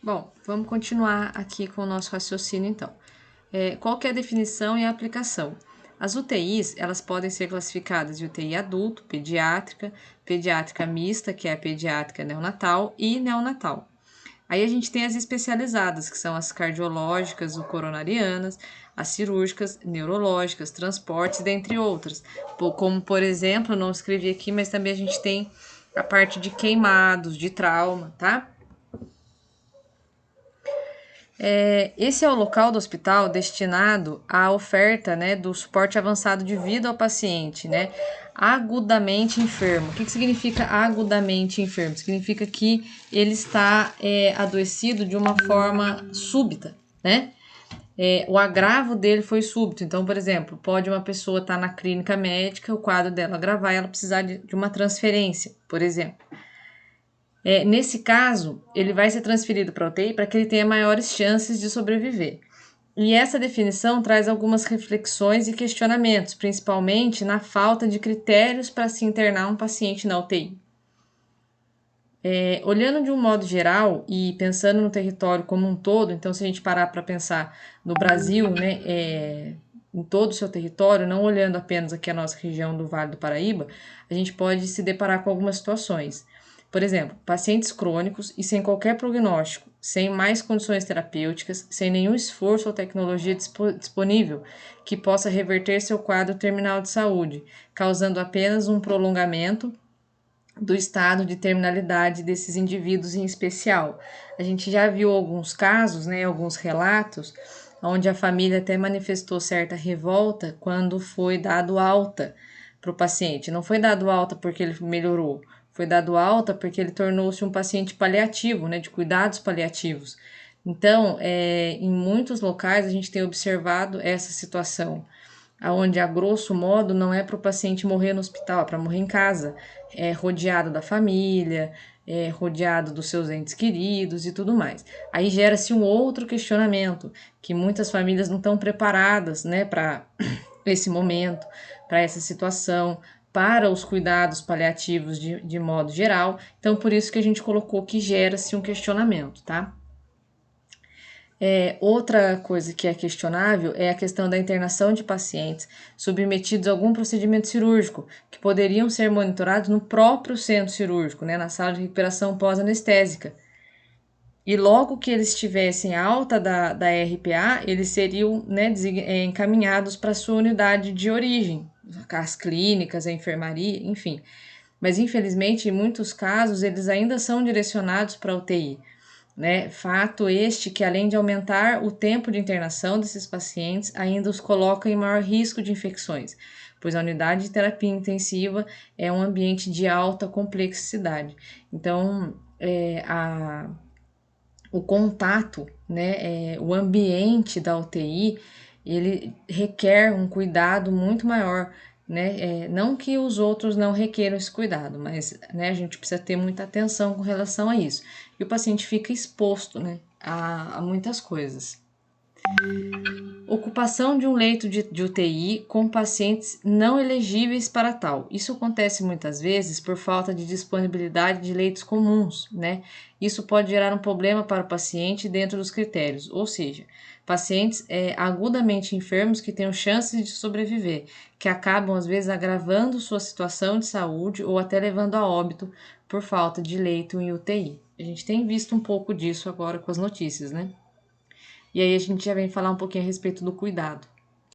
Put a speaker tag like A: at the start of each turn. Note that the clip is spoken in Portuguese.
A: Bom, vamos continuar aqui com o nosso raciocínio então. Qual que é a definição e a aplicação? As UTIs, elas podem ser classificadas de UTI adulto, pediátrica, pediátrica mista, que é a pediátrica neonatal, e neonatal. Aí a gente tem as especializadas, que são as cardiológicas ou coronarianas, as cirúrgicas, neurológicas, transportes, dentre outras. Como, por exemplo, eu não escrevi aqui, mas também a gente tem a parte de queimados, de trauma, tá? Esse é o local do hospital destinado à oferta, né, do suporte avançado de vida ao paciente, né, agudamente enfermo. O que significa agudamente enfermo? Significa que ele está adoecido de uma forma súbita, né? O agravo dele foi súbito. Então, por exemplo, pode uma pessoa estar na clínica médica, o quadro dela agravar e ela precisar de uma transferência, por exemplo. Nesse caso, ele vai ser transferido para a UTI para que ele tenha maiores chances de sobreviver. E essa definição traz algumas reflexões e questionamentos, principalmente na falta de critérios para se internar um paciente na UTI. Olhando de um modo geral e pensando no território como um todo, então se a gente parar para pensar no Brasil, né, em todo o seu território, não olhando apenas aqui a nossa região do Vale do Paraíba, a gente pode se deparar com algumas situações. Por exemplo, pacientes crônicos e sem qualquer prognóstico, sem mais condições terapêuticas, sem nenhum esforço ou tecnologia disponível que possa reverter seu quadro terminal de saúde, causando apenas um prolongamento do estado de terminalidade desses indivíduos em especial. A gente já viu alguns casos, né, alguns relatos, onde a família até manifestou certa revolta quando foi dado alta para o paciente. Não foi dado alta porque ele melhorou, foi dado alta porque ele tornou-se um paciente paliativo, né, de cuidados paliativos. Então, em muitos locais a gente tem observado essa situação, onde a grosso modo não é para o paciente morrer no hospital, é para morrer em casa, rodeado da família, rodeado dos seus entes queridos e tudo mais. Aí gera-se um outro questionamento, que muitas famílias não estão preparadas, né, para esse momento, para essa situação, para os cuidados paliativos de modo geral. Então, por isso que a gente colocou que gera-se um questionamento, tá? Outra coisa que é questionável é a questão da internação de pacientes submetidos a algum procedimento cirúrgico, que poderiam ser monitorados no próprio centro cirúrgico, né, na sala de recuperação pós-anestésica. E logo que eles tivessem alta da RPA, eles seriam, né, encaminhados para a sua unidade de origem, as clínicas, a enfermaria, enfim. Mas infelizmente, em muitos casos, eles ainda são direcionados para a UTI. Né? Fato este que, além de aumentar o tempo de internação desses pacientes, ainda os coloca em maior risco de infecções, pois a unidade de terapia intensiva é um ambiente de alta complexidade. Então, o contato, né, o ambiente da UTI, ele requer um cuidado muito maior, né? Não que os outros não requeram esse cuidado, mas, né, a gente precisa ter muita atenção com relação a isso. E o paciente fica exposto, né, a muitas coisas. Ocupação de um leito de UTI com pacientes não elegíveis para tal. Isso acontece muitas vezes por falta de disponibilidade de leitos comuns, né? Isso pode gerar um problema para o paciente dentro dos critérios, ou seja, pacientes agudamente enfermos que tenham chances de sobreviver, que acabam às vezes agravando sua situação de saúde ou até levando a óbito por falta de leito em UTI. A gente tem visto um pouco disso agora com as notícias, né? E aí a gente já vem falar um pouquinho a respeito do cuidado.